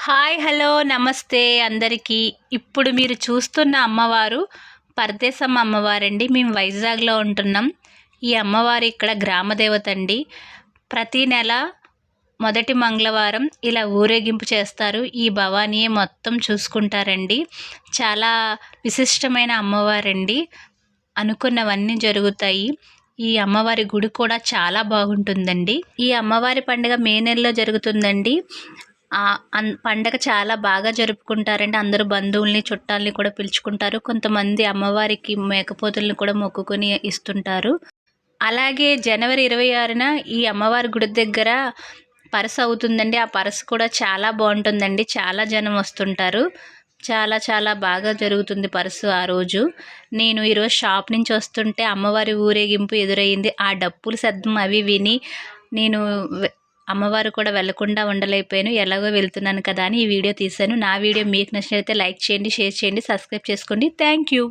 Hi hello నమస్తే అందరికీ. ఇప్పుడు మీరు చూస్తున్న అమ్మవారు పరదేశమ్మ అమ్మవారండి. మేము వైజాగ్లో ఉంటున్నాం. ఈ అమ్మవారు ఇక్కడ గ్రామదేవత అండి. ప్రతి నెల మొదటి మంగళవారం ఇలా ఊరేగింపు చేస్తారు. ఈ భవానీయే మొత్తం చూసుకుంటారండి. చాలా విశిష్టమైన అమ్మవారండి. అనుకున్నవన్నీ జరుగుతాయి. ఈ అమ్మవారి గుడి కూడా చాలా బాగుంటుందండి. ఈ అమ్మవారి పండుగ మే నెలలో జరుగుతుందండి. పండగ చాలా బాగా జరుపుకుంటారండి. అందరూ బంధువుల్ని చుట్టాలని కూడా పిలుచుకుంటారు. కొంతమంది అమ్మవారికి మేకపోతుల్ని కూడా మొక్కుకొని ఇస్తుంటారు. అలాగే జనవరి 26న ఈ అమ్మవారి గుడి దగ్గర పరస అవుతుందండి. ఆ పరస కూడా చాలా బాగుంటుందండి. చాలా జనం వస్తుంటారు. చాలా చాలా బాగా జరుగుతుంది పరసు ఆ రోజు. నేను ఈరోజు షాప్ నుంచి వస్తుంటే అమ్మవారి ఊరేగింపు ఎదురయ్యింది. ఆ డప్పుల శబ్దం అవి విని నేను అమ్మవారు కూడా వెళ్లకుండా ఉండలేకపోయాను. ఎలాగో వెళ్తున్నాను కదా అని ఈ వీడియో తీశాను. నా వీడియో మీకు నచ్చినట్లయితే లైక్ చేయండి, షేర్ చేయండి, సబ్స్క్రైబ్ చేసుకోండి. Thank you.